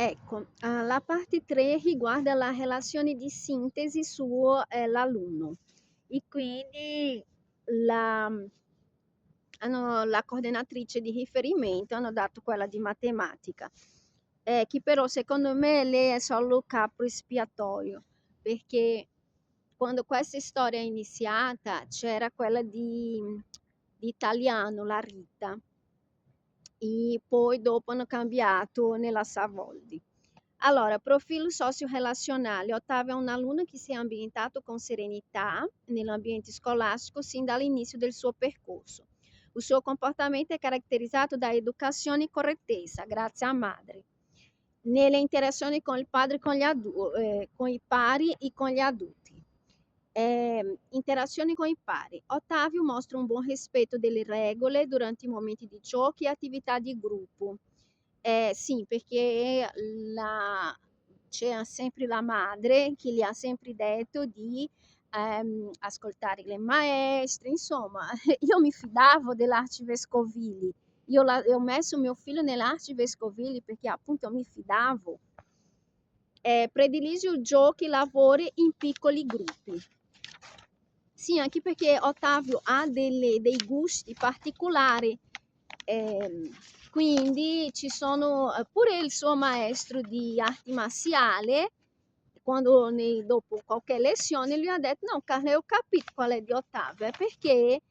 Ecco, la parte 3 riguarda la relazione di sintesi l'alunno e quindi la la coordinatrice di riferimento hanno dato quella di matematica, che però secondo me lei è solo capro espiatorio, perché quando questa storia è iniziata c'era quella di italiano, la Rita, e poi dopo hanno cambiato nella Savoldi. Allora, profilo socio-relazionale. Ottavio è un alunno che si è ambientato con serenità nell'ambiente scolastico sin dall'inizio del suo percorso. Il suo comportamento è caratterizzato da educazione e correttezza, grazie a madre. Nelle interazioni con il padre, con i pari e con gli adulti. Interazioni con i pari. Ottavio mostra un buon rispetto delle regole durante i momenti di giochi e attività di gruppo. Sì, perché c'era sempre la madre che gli ha sempre detto di ascoltare le maestre, insomma, io mi fidavo dell'arcivescovili. Ho messo mio figlio nell'arcivescovili perché appunto mi fidavo. Predilige giochi e lavori in piccoli gruppi. Sì, anche perché Ottavio ha dei gusti particolari, ehm, quindi ci sono pure il suo maestro di arti marziale, quando dopo qualche lezione lui ha detto, no Carla, ho capito qual è di Ottavio, è perché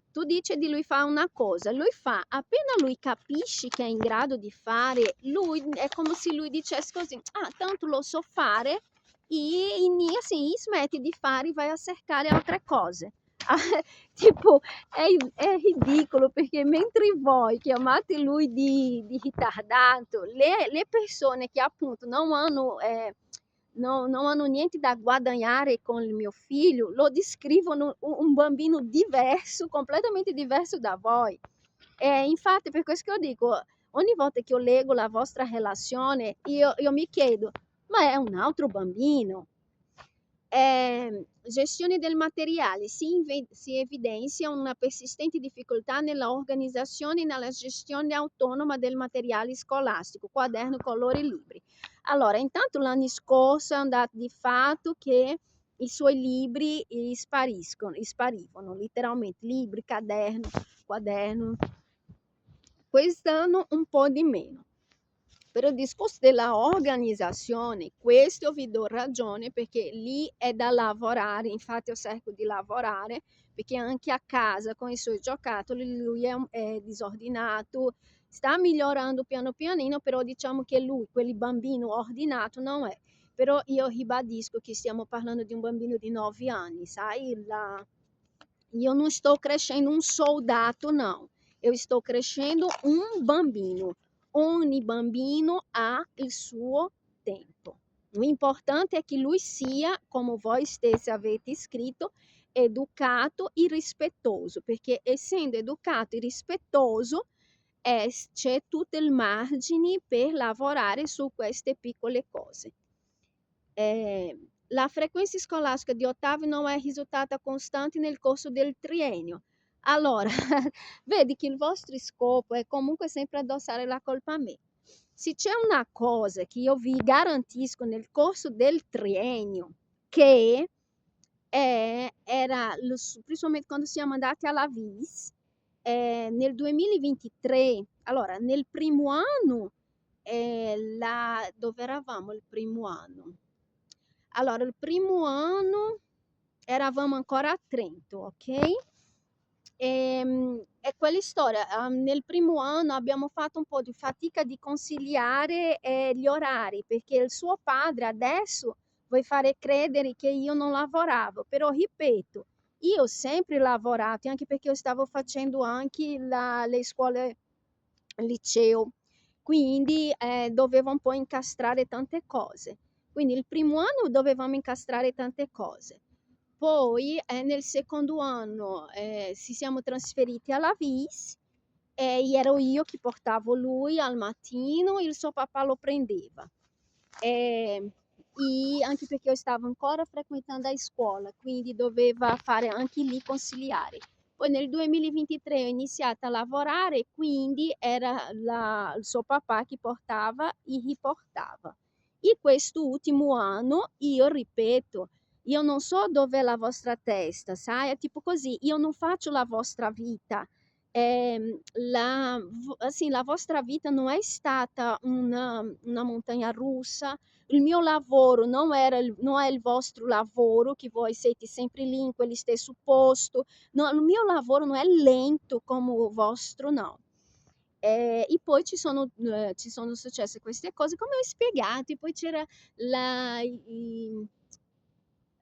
tu dici di lui fa una cosa, lui fa, appena lui capisce che è in grado di fare, lui è come se lui dicesse così, ah, tanto lo so fare, e assim, smetti di fare e vai a cercare altre cose. Ah, tipo, è ridicolo perché mentre voi chiamate lui di ritardato, le persone che appunto non hanno niente da guadagnare con il mio figlio, lo descrivono un bambino diverso, completamente diverso da voi. E infatti per questo che io dico, ogni volta che io leggo la vostra relazione, io mi chiedo, ma è un altro bambino? Gestione del materiale. Si evidenzia una persistente difficoltà nella organizzazione e nella gestione autonoma del materiale scolastico, quaderno, colori, libri. Allora, intanto l'anno scorso è andato di fatto che i suoi libri sparivano, letteralmente, libri, caderno, quaderno. Quest'anno un po' di meno. Per il discorso della organizzazione, questo io vi do ragione perché lì è da lavorare, infatti io cerco di lavorare perché anche a casa con i suoi giocattoli lui è disordinato, sta migliorando piano pianino, però diciamo che lui, quel bambino ordinato non è. Però io ribadisco che stiamo parlando di un bambino di 9 anni, sai? Io non sto crescendo un soldato, no. Eu estou crescendo un bambino. Ogni bambino ha il suo tempo. O importante è che lui sia, come voi stessi avete scritto, educato e rispettoso, perché essendo educato e rispettoso c'è tutto il margine per lavorare su queste piccole cose. La frequência escolástica di Ottavio não è risultata costante nel corso del triennio. Allora, vedi che il vostro scopo è comunque sempre addossare la colpa a me. Se c'è una cosa che io vi garantisco nel corso del triennio, che principalmente quando siamo andati alla VIS, nel 2023, allora nel primo anno, dove eravamo il primo anno? Allora, il primo anno eravamo ancora a Trento, ok? E quella storia, nel primo anno abbiamo fatto un po' di fatica di conciliare gli orari, perché il suo padre adesso vuole fare credere che io non lavoravo, però ripeto, io ho sempre lavorato, anche perché io stavo facendo anche le scuole, il liceo, quindi dovevo un po' incastrare tante cose. Quindi il primo anno dovevamo incastrare tante cose. Poi nel secondo anno ci siamo trasferiti alla VIS e ero io che portavo lui al mattino e il suo papà lo prendeva. E anche perché io stavo ancora frequentando a scuola, quindi doveva fare anche lì conciliare. Poi nel 2023 ho iniziato a lavorare, quindi era il suo papà che portava e riportava. E questo ultimo anno, io ripeto, io non so dov'è la vostra testa, sai? È tipo così, io non faccio la vostra vita. Assim, la vostra vita non è stata una montagna russa. Il mio lavoro non è il vostro lavoro, che voi siete sempre lì in quello stesso posto. No, il mio lavoro non è lento come il vostro, no. E poi ci sono successe queste cose, come ho spiegato, e poi c'era la, i-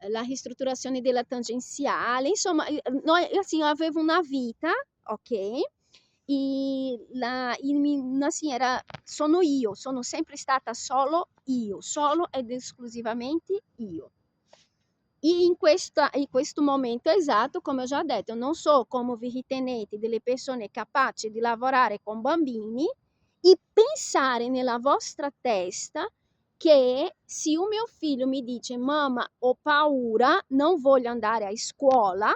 la ristrutturazione della tangenziale, insomma, noi, assim, eu avevo una vita, ok? Assim, sono sempre stata solo ed esclusivamente io. E in questo momento esatto, come ho già detto, non so come vi ritenete delle persone capaci di lavorare con bambini e pensare nella vostra testa che se un mio figlio mi dice mamma ho paura, non voglio andare a scuola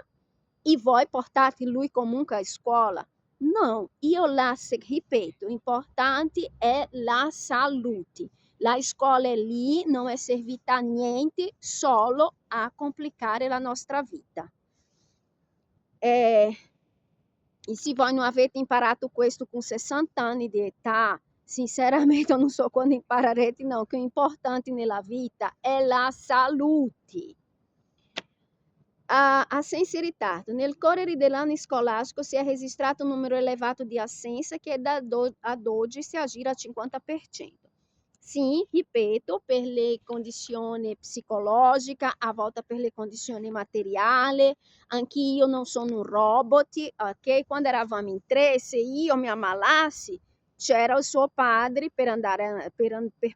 e voi portate lui comunque a scuola. No, io ripeto, importante è la salute. La scuola è lì, non è servita a niente, solo a complicare la nostra vita. E se voi non avete imparato questo con 60 anni di età, sinceramente non so quando imparerete, no, che è importante nella vita è la salute. A sincerità, nel correre dell'anno scolastico si è registrato un numero elevato di assenze che ad oggi si aggira al 50%. Sim, ripeto, per le condizioni psicologiche, a volte per le condizioni materiali, anch'io non sono un robot, ok? Quando eravamo in tre, se io mi ammalassi, c'era il suo padre per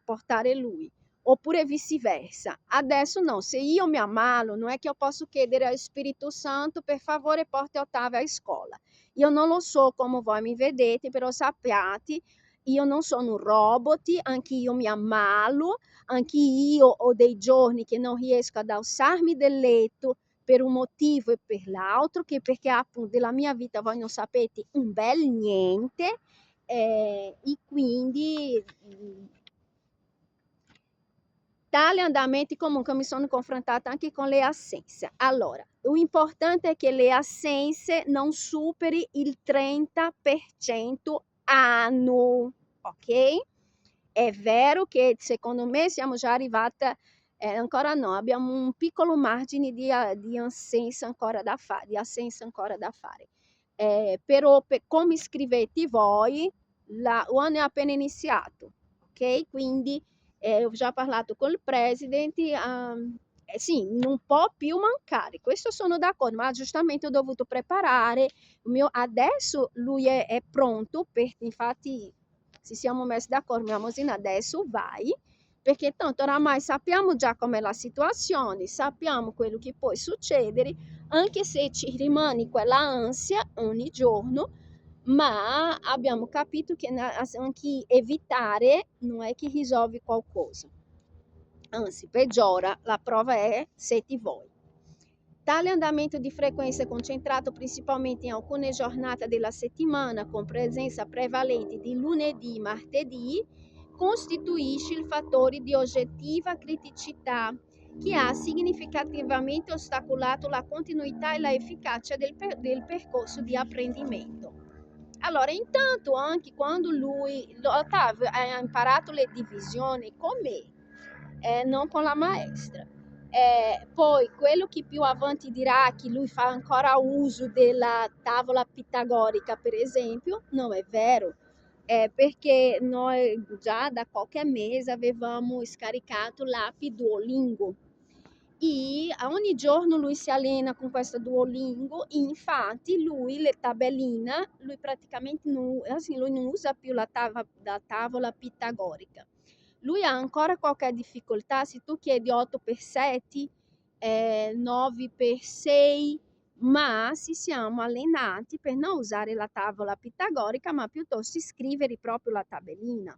portare lui, oppure viceversa. Adesso no, se io mi ammalo, non è che io posso chiedere al Spirito Santo, per favore porti Ottavio a scuola. Io non lo so come voi mi vedete, però sappiate io non sono un robot, anche io mi ammalo, anche io ho dei giorni che non riesco ad alzarmi del letto per un motivo e per l'altro, che perché appunto della mia vita voi non sapete un bel niente, e quindi tali andamenti comunque mi sono confrontata anche con le assenze. Allora, l'importante è che le assenze non superi il 30% annuo, ok? È vero che secondo me siamo già arrivate, ancora no, abbiamo un piccolo margine di assenza ancora da fare, però come scrivete voi, l'anno è appena iniziato, ok? Quindi ho già parlato col presidente, sì, non può più mancare, questo sono d'accordo, ma giustamente ho dovuto preparare adesso lui è pronto, infatti ci siamo messi d'accordo, mia mosina adesso vai, perché tanto oramai sappiamo già com'è la situazione, sappiamo quello che può succedere, anche se ci rimane quella ansia ogni giorno, ma abbiamo capito che anche evitare non è che risolve qualcosa, anzi peggiora, la prova è siete voi. Tale andamento di frequenza è concentrato principalmente in alcune giornate della settimana, con presenza prevalente di lunedì e martedì, costituisce il fattore di oggettiva criticità che ha significativamente ostacolato la continuità e la efficacia del percorso di apprendimento. Allora, intanto anche quando Ottavio ha imparato le divisioni con me, non con la maestra, poi quello che più avanti dirà che lui fa ancora uso della tavola pitagorica, per esempio, non è vero, perché noi già da qualche mese avevamo scaricato l'app Duolingo e a ogni giorno lui si allena con questo Duolingo e infatti lui le tabelline, lui praticamente non, assim, lui non usa più la tavola pitagorica. Lui ha ancora qualche difficoltà, se tu chiedi 8 per 7, 9 per 6, ma ci siamo allenati per non usare la tavola pitagorica, ma piuttosto scrivere proprio la tabellina.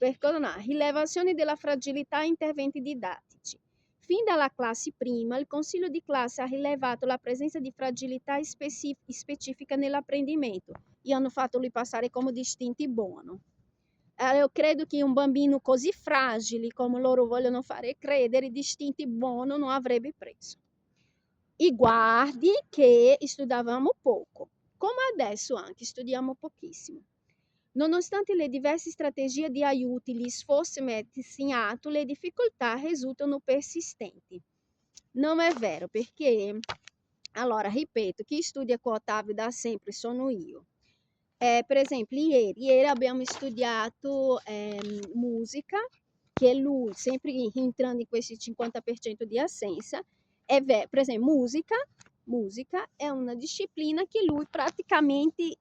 Per rilevazione della fragilità e interventi didattici. Fin dalla classe prima, il consiglio di classe ha rilevato la presenza di fragilità specifica nell'apprendimento e hanno fatto lui passare come distinti buono. Io credo che un bambino così fragile come loro vogliono fare credere, distinti buono non avrebbe preso. I guardi che studiavamo poco, come adesso anche studiamo pochissimo. Nonostante le diverse strategie di aiuto e gli sforzi messi in atto, le difficoltà risultano persistenti. Non è vero, perché, allora, ripeto, chi studia con Ottavio da sempre sono io. Per esempio, ieri abbiamo studiato musica, che lui, sempre entrando in questi 50% di assenza, per esempio, musica è una disciplina che lui praticamente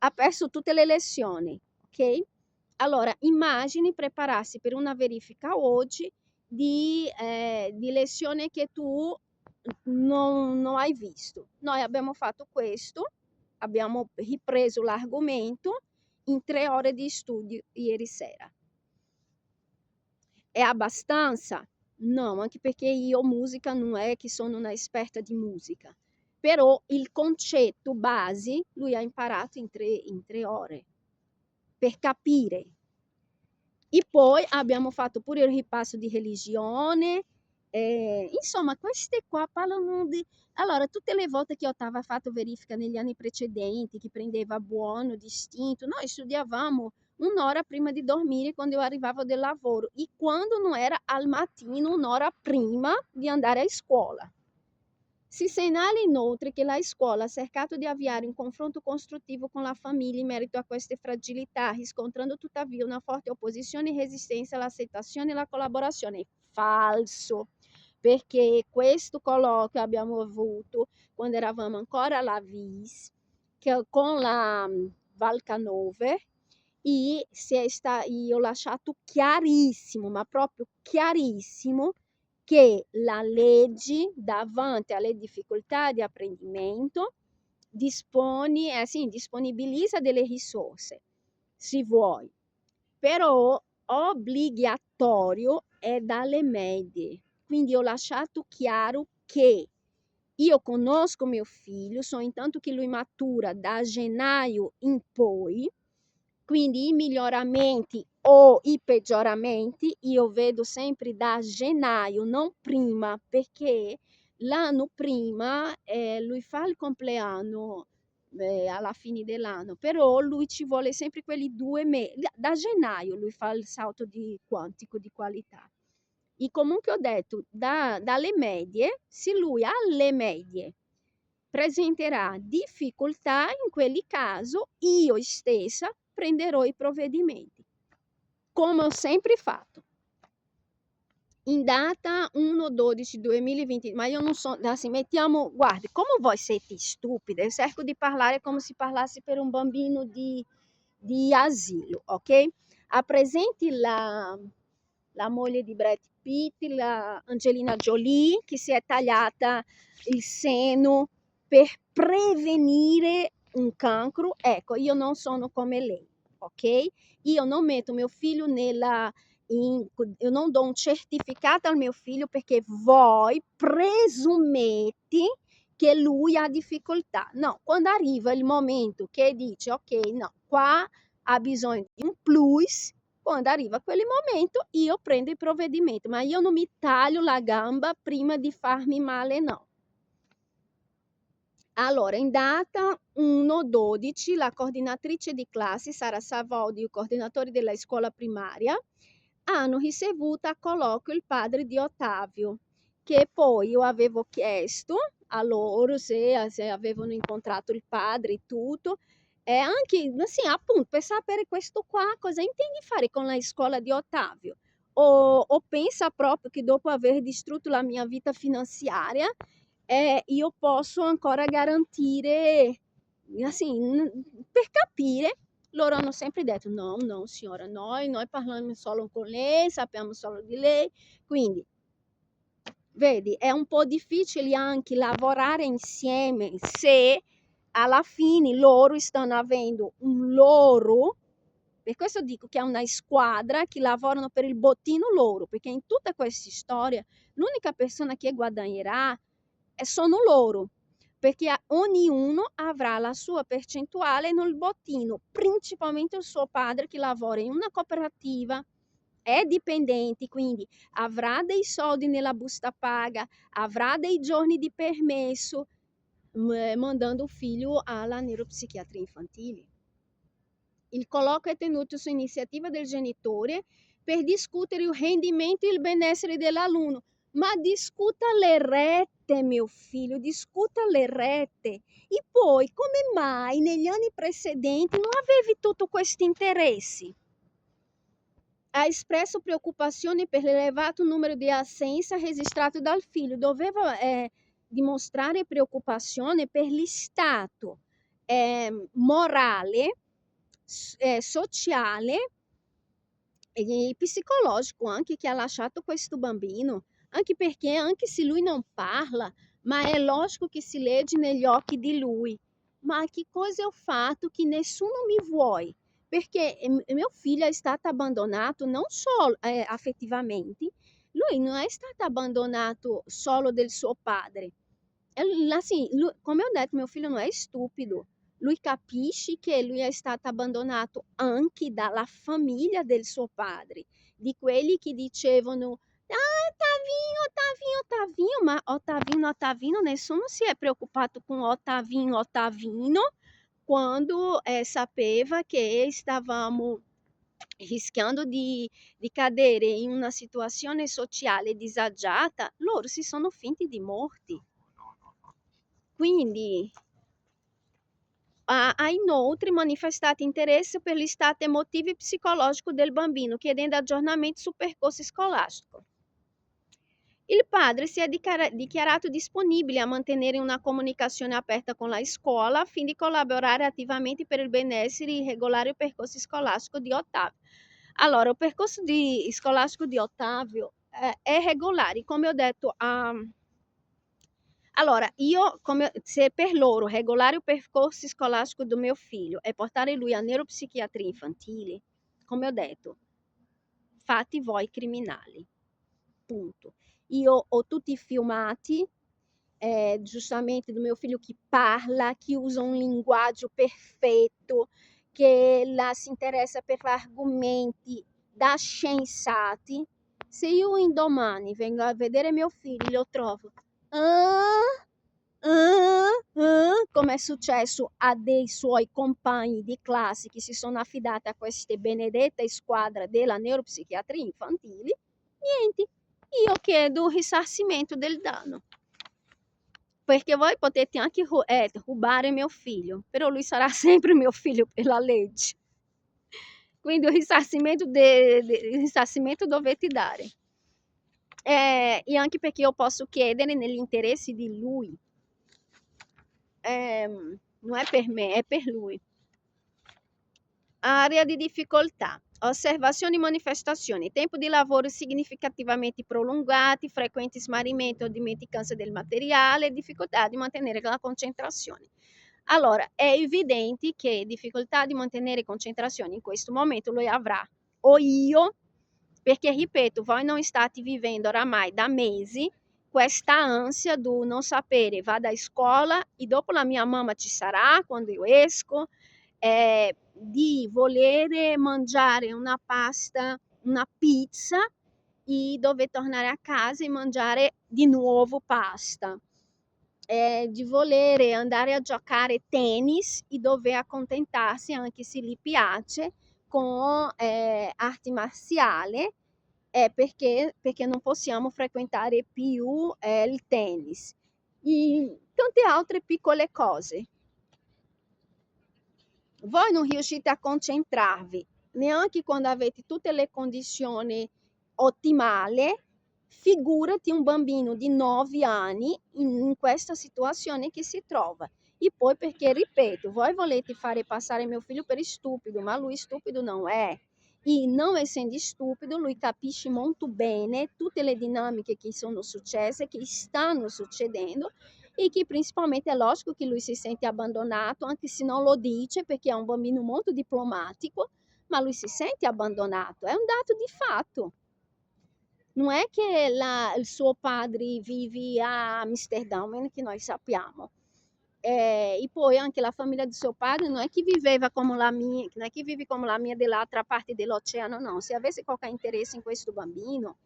ha perso tutte le lezioni, ok? Allora, immagini prepararsi per una verifica oggi di lezione che tu non hai visto. Noi abbiamo fatto questo, abbiamo ripreso l'argomento in 3 ore di studio ieri sera. È abbastanza? No, anche perché io musica non è che sono una esperta di musica, però il concetto base lui ha imparato in 3 ore per capire. E poi abbiamo fatto pure il ripasso di religione, insomma queste qua parlano di... Allora, tutte le volte che Ottava ha fatto verifica negli anni precedenti, che prendeva buono, distinto, noi studiavamo 1 ora prima di dormire quando io arrivavo del lavoro e quando non era al mattino 1 ora prima di andare a scuola. Si segnala inoltre che la scuola ha cercato di avviare un confronto costruttivo con la famiglia in merito a queste fragilità, riscontrando tuttavia una forte opposizione e resistenza all'accettazione e alla collaborazione. Falso, perché questo colloquio abbiamo avuto quando eravamo ancora alla VIS, con la Valcanove, e io ho lasciato chiarissimo, ma proprio chiarissimo, che la legge davanti alle difficoltà di apprendimento disponibilizza delle risorse, se vuoi, però obbligatorio è dalle medie. Quindi ho lasciato chiaro che io conosco mio figlio, so intanto che lui matura da gennaio in poi, quindi i miglioramenti o i peggioramenti io vedo sempre da gennaio, non prima, perché l'anno prima lui fa il compleanno alla fine dell'anno, però lui ci vuole sempre quelli 2 mesi, da gennaio lui fa il salto di quantico di qualità. E comunque ho detto, dalle medie, se lui alle medie presenterà difficoltà, in quelli caso io stessa prenderò i provvedimenti, come ho sempre fatto. In data 1/12/2020, ma io non so, adesso mettiamo, guardi, come voi siete stupide, cerco di parlare come se parlassi per un bambino di asilo, ok? Ha presenti la moglie di Brad Pitt, la Angelina Jolie, che si è tagliata il seno per prevenire un cancro? Ecco, io non sono come lei, ok? Io non metto mio figlio io non do un certificato al mio figlio perché voi presumete che lui ha difficoltà. No, quando arriva il momento che dice ok, no, qua ha bisogno di un plus, quando arriva quel momento io prendo il provvedimento, ma io non mi taglio la gamba prima di farmi male, no. Allora, in data 1/12 la coordinatrice di classe Sara Savodi, i coordinatori della scuola primaria, hanno ricevuto a colloquio il padre di Ottavio, che poi io avevo chiesto a loro se avevano incontrato il padre e tutto, e anche, sì, appunto, per sapere questo qua cosa intendi fare con la scuola di Ottavio. O pensa proprio che dopo aver distrutto la mia vita finanziaria, io posso ancora garantire, assim, per capire, loro hanno sempre detto: "No, no signora, noi parliamo solo con lei, sappiamo solo di lei". Quindi, vedi, è un po' difficile anche lavorare insieme se alla fine loro stanno avendo un loro Per questo dico che è una squadra che lavorano per il bottino loro, perché in tutta questa storia l'unica persona che guadagnerà sono loro, perché ognuno avrà la sua percentuale nel bottino, principalmente il suo padre che lavora in una cooperativa, è dipendente, quindi avrà dei soldi nella busta paga, avrà dei giorni di permesso, mandando il figlio alla neuropsichiatria infantile. Il colloquio è tenuto su iniziativa del genitore per discutere il rendimento e il benessere dell'alunno. Ma discuta le rette, mio figlio, discuta le rette. E poi, come mai negli anni precedenti non avevi tutto questo interesse? Ha espresso preoccupazione per l'elevato numero di assenze registrato dal figlio. Doveva dimostrare preoccupazione per l'stato morale, sociale e psicologico anche che ha lasciato questo bambino, anche perché anche se lui non parla, ma è logico che si legge negli occhi di lui. Ma che cosa ho fatto che nessuno mi vuole? Perché mio figlio è stato abbandonato non solo affettivamente, lui non è stato abbandonato solo del suo padre. Assim, come ho detto, mio figlio non è stupido. Lui capisce che lui è stato abbandonato anche dalla famiglia del suo padre, di quelli che dicevano ah, Ottavinho, ma Ottavino, nessuno si è preoccupato con Ottavino, quando sapeva che stavamo rischiando di cadere in una situazione sociale disagiata, loro si sono finti di morti. Quindi ha inoltre manifestato interesse per lo stato emotivo e psicologico del bambino, chiedendo aggiornamenti sul percorso scolastico. Il padre si è dichiarato disponibile a mantenere una comunicazione aperta con la scuola a fine di collaborare attivamente per il benessere e regolare il percorso scolastico di Ottavio. Allora, il percorso scolastico di Ottavio è regolare, come ho detto allora, se per loro regolare il percorso scolastico do mio figlio e portare lui a neuropsichiatria infantile, come ho detto, fatti voi criminali, punto. Io ho tutti i filmati, giustamente, do mio figlio che parla, che usa un linguaggio perfetto, che si interessa per argomenti da scienziati. Se io un domani vengo a vedere mio figlio, lo trovo. "Ah? Come è successo a dei suoi compagni di classe che si sono affidati a queste benedette squadre della neuropsichiatria infantile, niente, io chiedo un risarcimento del danno. Perché voi potete anche rubare mio figlio, però lui sarà sempre mio figlio per la legge. Quindi il risarcimento dovete dare. E anche perché io posso chiedere negli interessi di lui. Non è per me, è per lui. Area di difficoltà. Osservazioni e manifestazioni. Tempo di lavoro significativamente prolungati, frequenti smarrimento o dimenticanza del materiale, difficoltà di mantenere la concentrazione. Allora, è evidente che difficoltà di mantenere concentrazione in questo momento lui avrà, o io, perché ripeto, voi non state vivendo oramai da mesi questa ansia di non sapere, vado a scuola e dopo la mia mamma ci sarà quando io esco, di volere mangiare una pasta, una pizza e dover tornare a casa e mangiare di nuovo pasta. Di volere andare a giocare tennis e dover accontentarsi, anche se gli piace, con arte marziale, perché non possiamo frequentare più il tennis. E tante altre piccole cose. Voi non riuscite a concentrarvi neanche quando avete tutte le condizioni ottimali, figurati un bambino di 9 anni in questa situazione che si trova. E poi perché, ripeto, voi volete fare passare mio figlio per stupido, ma lui stupido non è. E non essendo stupido, lui capisce molto bene tutte le dinamiche che sono successe, che stanno succedendo e che principalmente è logico che lui si sente abbandonato, anche se non lo dice perché è un bambino molto diplomatico, ma lui si sente abbandonato, è un dato di fatto. Non è che il suo padre vive a Amsterdam, che noi sappiamo. E poi anche la famiglia di suo padre non è che viveva come la mia, non è che vive come la mia dell'altra parte dell'oceano, no. Se avesse qualche interesse in questo bambino,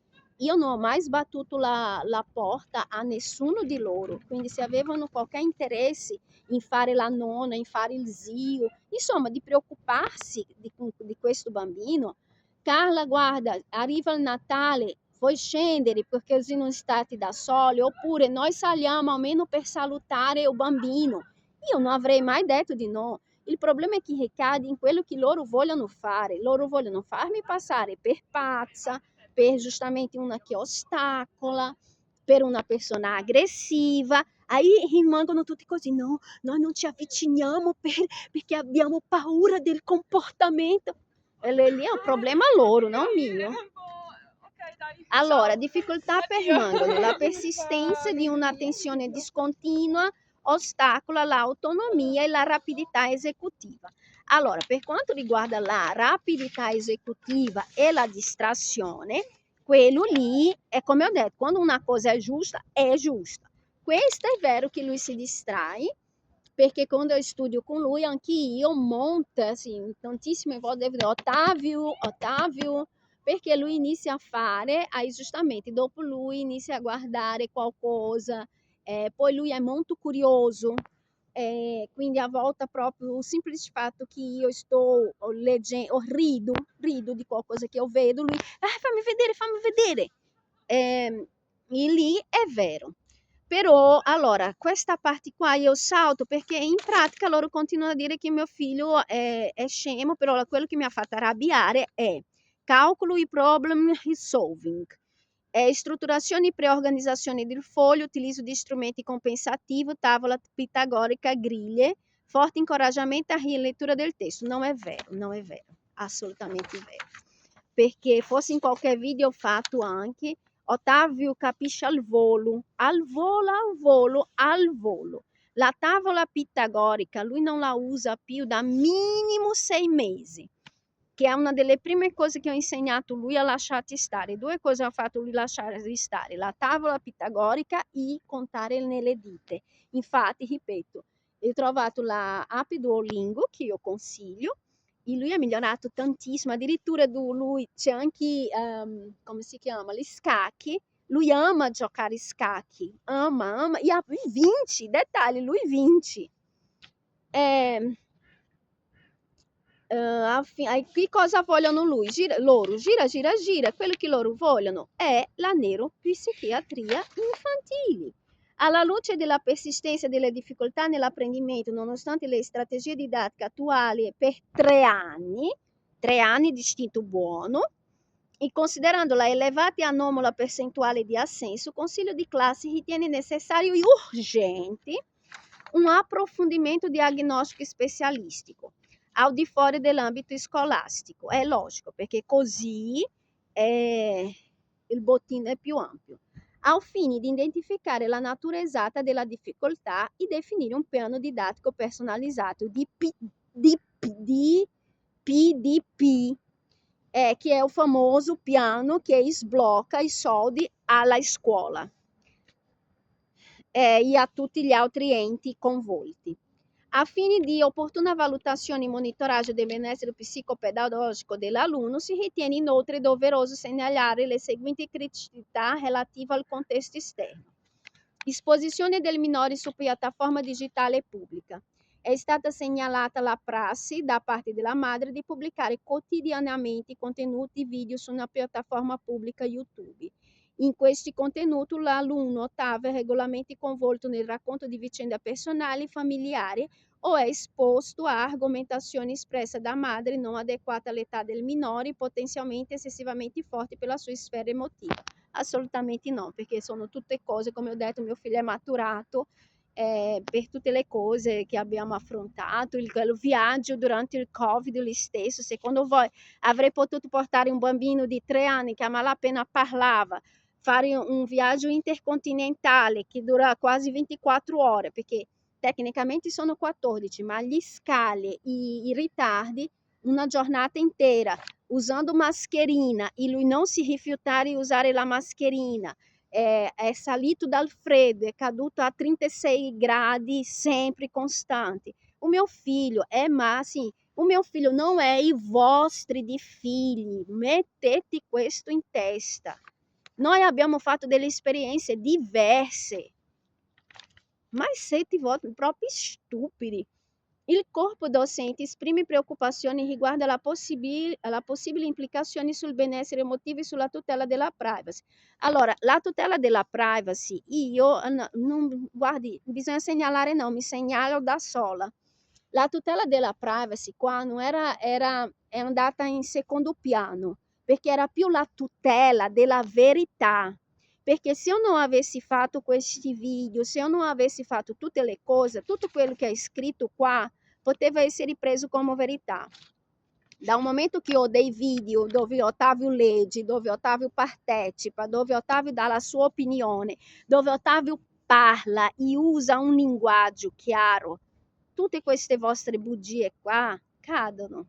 io non ho mai sbattuto la porta a nessuno di loro. Quindi se avevano qualche interesse in fare la nonna, in fare il zio, insomma di preoccuparsi di questo bambino. Carla, guarda, arriva il Natale, vuoi scendere perché così non state da soli? Oppure noi saliamo almeno per salutare il bambino. Io non avrei mai detto di no. Il problema è che ricade in quello che loro vogliono fare. Loro vogliono farmi passare per pazza, per giustamente una che ostacola, per una persona aggressiva. Aí rimangono tutti così, no, noi non ci avviciniamo perché abbiamo paura del comportamento. E lì è un problema loro, non mio. Allora, difficoltà permangono, la persistenza di una tensione discontinua ostacola l'autonomia e la rapidità esecutiva. Allora, per quanto riguarda la rapidità esecutiva e la distrazione, quello lì è come ho detto, quando una cosa è giusta, è giusta. Questo è vero che lui si distrae, perché quando eu studio com lui, anche io monto, assim, tantissime volte, Ottavio, perché lui inizia a fare, aí justamente dopo lui inizia a guardare qualcosa, poi lui è molto curioso, quindi a volta proprio o semplice fatto che io sto leggendo, rido di qualcosa che eu vedo, lui, fammi vedere. E lì è vero. Però, allora, questa parte qua io salto perché in pratica loro continuano a dire che mio figlio è scemo, però quello che mi ha fatto arrabbiare è calcolo e problem solving, strutturazione e pré-organizzazione del foglio, utilizzo di strumenti compensativi, tavola pitagorica, griglie, forte incoraggiamento a rilettura del testo. Non è vero, non è vero, assolutamente vero. Perché fosse in qualche video fatto anche, Ottavio capisce al volo, al volo, al volo, al volo. La tavola pitagorica lui non la usa più da minimo 6 mesi, che è una delle prime cose che ho insegnato lui a lasciarti stare. Due cose ho fatto lui lasciare stare, la tavola pitagorica e contare nelle dita. Infatti, ripeto, ho trovato la app Duolingo che io consiglio, e lui ha migliorato tantissimo, addirittura lui c'è anche, come si chiama, gli scacchi, lui ama giocare scacchi, ama, e vince, detalhe, lui vince. Che cosa vogliono loro? Gira, quello che loro vogliono è la neuropsichiatria infantile. Alla luce della persistenza delle difficoltà nell'apprendimento, nonostante le strategie didattiche attuali per 3 anni di istinto buono, e considerando la elevata e anomala percentuale di assenso, il Consiglio di classe ritiene necessario e urgente un approfondimento diagnostico specialistico al di fuori dell'ambito scolastico. È logico, perché così il bottino è più ampio. Al fine di identificare la natura esatta della difficoltà e definire un piano didattico personalizzato di PDP, che è il famoso piano che sblocca i soldi alla scuola e a tutti gli altri enti coinvolti. A fine di opportuna valutazione e monitoraggio del benessere psicopedagogico dell'alunno, si ritiene inoltre doveroso segnalare le seguenti criticità relative al contesto esterno. Esposizione del minore su piattaforma digitale pubblica. È stata segnalata la prassi da parte della madre di pubblicare quotidianamente contenuti video su una piattaforma pubblica YouTube. In questi contenuti l'alunno Ottavio è regolarmente coinvolto nel racconto di vicende personali e familiari o è esposto a argomentazioni espresse da madre non adeguate all'età del minore, potenzialmente eccessivamente forti per la sua sfera emotiva. Assolutamente no, perché sono tutte cose, come ho detto, mio figlio è maturato per tutte le cose che abbiamo affrontato, il viaggio durante il Covid, lì stesso. Secondo voi avrei potuto portare un bambino di 3 anni che a malapena parlava, fare un viaggio intercontinentale che dura quasi 24 ore, perché tecnicamente sono 14, ma gli scali, i ritardi una giornata intera usando mascherina e lui non si rifiutare di usare la mascherina, è salito dal freddo, è caduto a 36 gradi sempre costanti. O meu filho ma assim, o meu filho não é i vostri di figli, mettete questo in testa. Noi abbiamo fatto delle esperienze diverse, mas siete proprio stupidi. Il corpo docente esprime preoccupazioni riguardo alla possibili implicazioni sul benessere emotivo e sulla tutela della privacy. Allora, la tutela della privacy, io, non, guardi, bisogna segnalare no, mi segnalo da sola. La tutela della privacy qua non è andata in secondo piano, perché era più la tutela della verità. Perché se eu não avessi fatto questi video, se eu não avessi fatto tutte le cose, tutto quello che è scritto qua, poteva essere preso come verità. Da un momento che ho dei video dove Otávio legge, dove Otávio partecipa, dove Otávio dà la sua opinione, dove Otávio parla e usa un linguaggio chiaro, tutte queste vostre bugie qua cadono.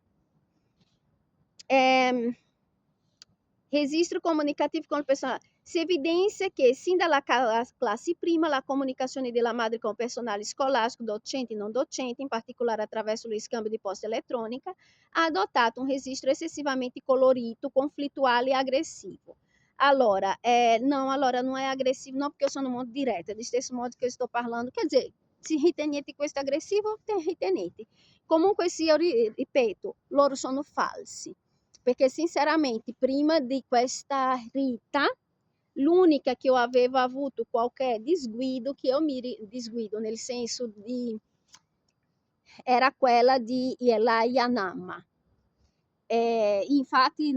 Registro comunicativo com o personal. Si evidenzia che sin dalla classe prima la comunicazione della madre con il personale scolastico, docente e non docente, in particolare attraverso lo scambio di posta elettronica, ha adottato un registro eccessivamente colorito, conflittuale e aggressivo. Allora, allora non è aggressivo, não, porque eu sono molto diretta, di stesso modo che sto parlando, quer dizer, se ritenete questo aggressivo, ritenete. Comunque sia, ripeto, loro sono falsi. Perché sinceramente prima di questa Rita, l'unica che io avevo avuto qualche disguido, che io disguido nel senso di era quella di la Yanama. Infatti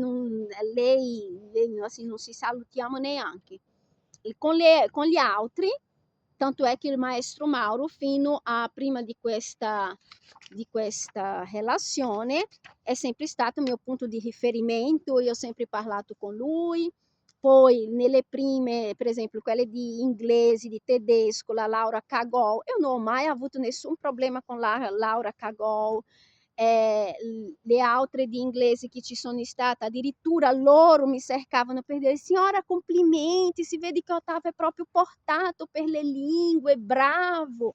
lei assim, non si salutiamo neanche. Con gli altri, tanto è che il maestro Mauro, fino a prima di questa relazione, è sempre stato il mio punto di riferimento, io ho sempre parlato con lui. Poi nelle prime, per esempio, quelle di inglese, di tedesco, la Laura Cagol, eu non ho mai avuto nessun problema con la Laura Cagol. Le altre di inglese che ci sono state, addirittura loro mi cercavano per dire: signora, complimenti, si vede che Otávio è proprio portato per le lingue, bravo.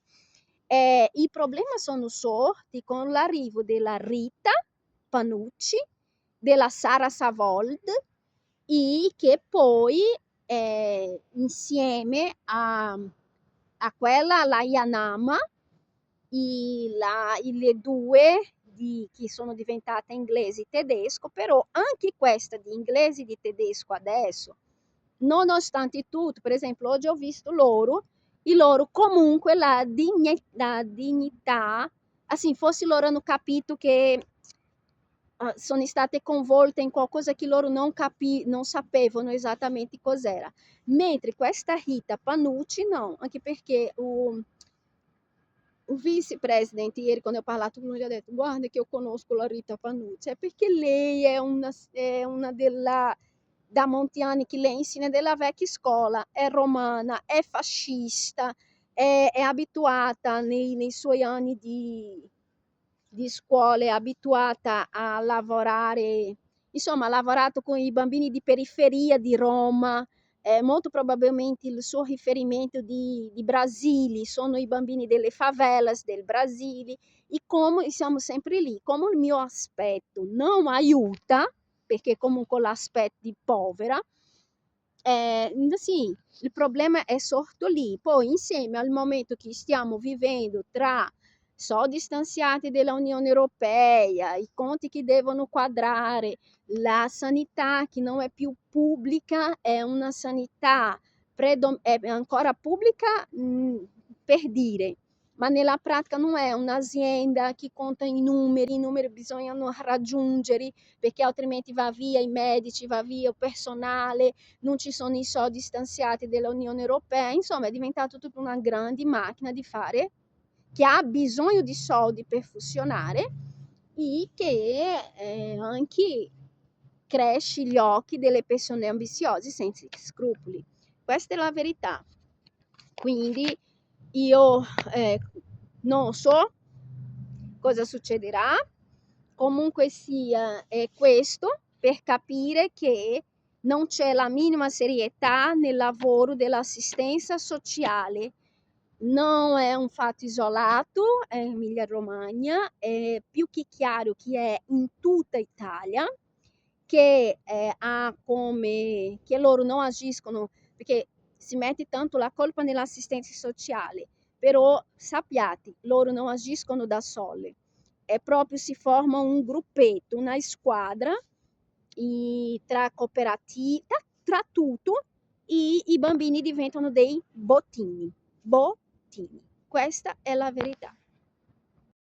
I problemi sono sorti con l'arrivo della Rita Panucci, della Sara Savold, e che poi insieme a quella, la Yanama, le due che sono diventate inglesi e tedesco, però anche questa di inglese e di tedesco adesso, nonostante tutto, per esempio oggi ho visto loro, e loro comunque la dignità, assim, fosse loro hanno capito che sono state coinvolte in qualcosa che loro non sapevano esattamente cos'era. Mentre questa Rita Panucci no, anche perché o vice-presidente, ieri quando ho parlato con lui, ha detto: guarda che io conosco la Rita Panucci, è perché lei è una da molti anni che lei insegna della vecchia scuola, è romana, è fascista, è abituata nei suoi anni di scuola, è abituata a lavorare, insomma ha lavorato con i bambini di periferia di Roma. Molto probabilmente il suo riferimento di Brasile sono i bambini delle favelas del Brasile, e come siamo sempre lì, come il mio aspetto non aiuta, perché comunque l'aspetto di povera, sì, il problema è sorto lì. Poi insieme al momento che stiamo vivendo tra soldi stanziati della Unione Europea, i conti che devono quadrare, la sanità che non è più pubblica, è una sanità è ancora pubblica, per dire, ma nella pratica non è un'azienda che conta i numeri bisogna raggiungere, perché altrimenti va via i medici, va via il personale, non ci sono i soldi stanziati dall'Unione Europea, insomma è diventato tutta una grande macchina di fare, che ha bisogno di soldi per funzionare e che anche cresce gli occhi delle persone ambiziose senza scrupoli. Questa è la verità. Quindi io non so cosa succederà, Comunque sia, è questo per capire che non c'è la minima serietà nel lavoro dell'assistenza sociale. Non è un fatto isolato, è Emilia-Romagna, è più che chiaro che è in tutta Italia, che ha come che loro non agiscono perché si mette tanto la colpa nell'assistenza sociale, però sappiate, loro non agiscono da sole, è proprio si forma un gruppetto, una squadra tra cooperative, tra tutto, i bambini diventano dei bottini. Bottini. Questa è la verità.